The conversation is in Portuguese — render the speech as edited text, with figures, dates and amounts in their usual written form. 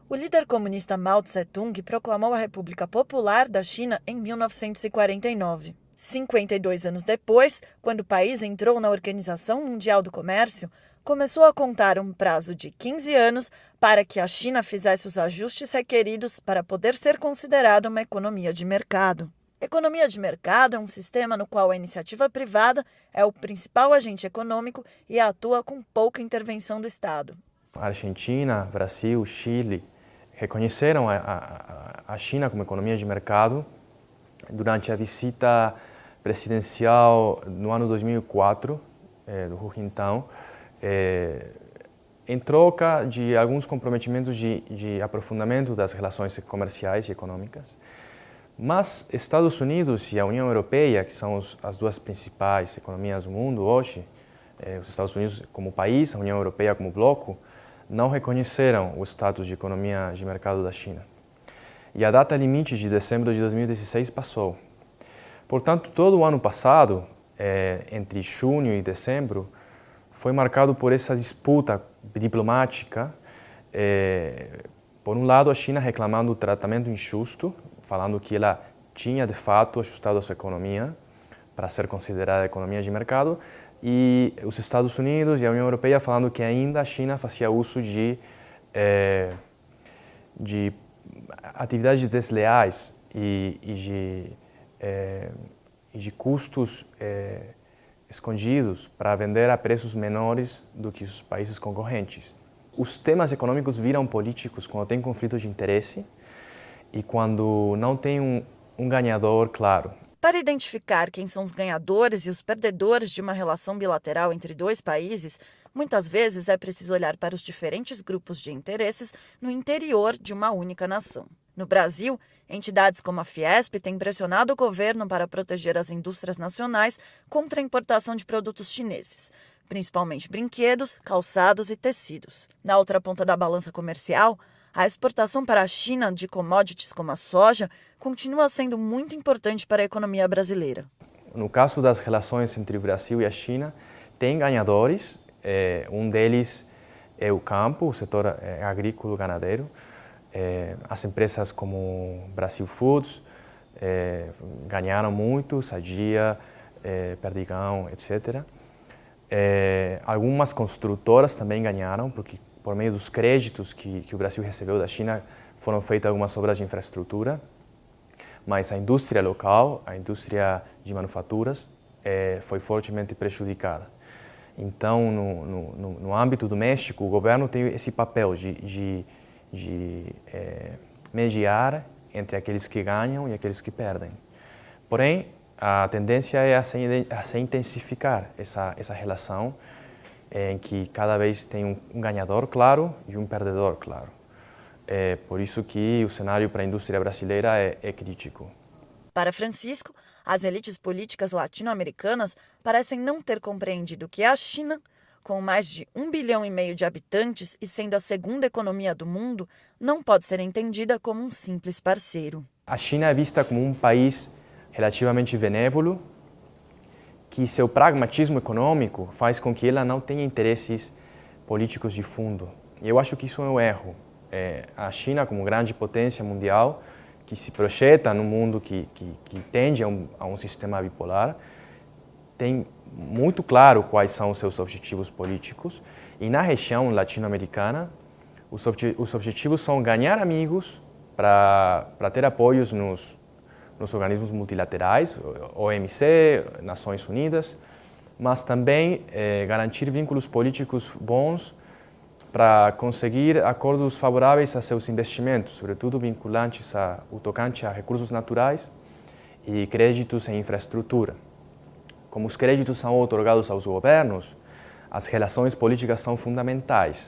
O líder comunista Mao Tse-tung proclamou a República Popular da China em 1949. 52 anos depois, quando o país entrou na Organização Mundial do Comércio, começou a contar um prazo de 15 anos para que a China fizesse os ajustes requeridos para poder ser considerada uma economia de mercado. Economia de mercado é um sistema no qual a iniciativa privada é o principal agente econômico e atua com pouca intervenção do Estado. Argentina, Brasil, Chile reconheceram a China como economia de mercado durante a visita presidencial no ano 2004 do Hu Jintao, em troca de alguns comprometimentos de aprofundamento das relações comerciais e econômicas. Mas Estados Unidos e a União Europeia, que são as duas principais economias do mundo hoje, os Estados Unidos como país, a União Europeia como bloco, não reconheceram o status de economia de mercado da China. E a data limite de dezembro de 2016 passou. Portanto, todo o ano passado, entre junho e dezembro, foi marcado por essa disputa diplomática. Por um lado, a China reclamando o tratamento injusto, falando que ela tinha, de fato, ajustado a sua economia para ser considerada economia de mercado, e os Estados Unidos e a União Europeia falando que ainda a China fazia uso de atividades desleais e de custos escondidos para vender a preços menores do que os países concorrentes. Os temas econômicos viram políticos quando tem conflito de interesse e quando não tem um ganhador claro. Para identificar quem são os ganhadores e os perdedores de uma relação bilateral entre dois países, muitas vezes é preciso olhar para os diferentes grupos de interesses no interior de uma única nação. No Brasil, entidades como a Fiesp têm pressionado o governo para proteger as indústrias nacionais contra a importação de produtos chineses, principalmente brinquedos, calçados e tecidos. Na outra ponta da balança comercial, a exportação para a China de commodities como a soja continua sendo muito importante para a economia brasileira. No caso das relações entre o Brasil e a China, tem ganhadores. Um deles é o campo, o setor agrícola ganadeiro. As empresas como Brasil Foods ganharam muito, Sadia, Perdigão, etc. Algumas construtoras também ganharam, porque por meio dos créditos que o Brasil recebeu da China, foram feitas algumas obras de infraestrutura, mas a indústria local, a indústria de manufaturas, foi fortemente prejudicada. Então, no âmbito doméstico, o governo tem esse papel de mediar entre aqueles que ganham e aqueles que perdem. Porém, a tendência é a se intensificar essa relação, em que cada vez tem um ganhador claro e um perdedor claro. É por isso que o cenário para a indústria brasileira é crítico. Para Francisco, as elites políticas latino-americanas parecem não ter compreendido que a China, com mais de 1,5 bilhão de habitantes e sendo a segunda economia do mundo, não pode ser entendida como um simples parceiro. A China é vista como um país relativamente benévolo, que seu pragmatismo econômico faz com que ela não tenha interesses políticos de fundo. E eu acho que isso é um erro. A China, como grande potência mundial, que se projeta num mundo que tende a um sistema bipolar, tem muito claro quais são os seus objetivos políticos. E na região latino-americana, os objetivos são ganhar amigos para ter apoios nos organismos multilaterais, OMC, Nações Unidas, mas também garantir vínculos políticos bons para conseguir acordos favoráveis a seus investimentos, sobretudo vinculantes o tocante a recursos naturais e créditos em infraestrutura. Como os créditos são otorgados aos governos, as relações políticas são fundamentais.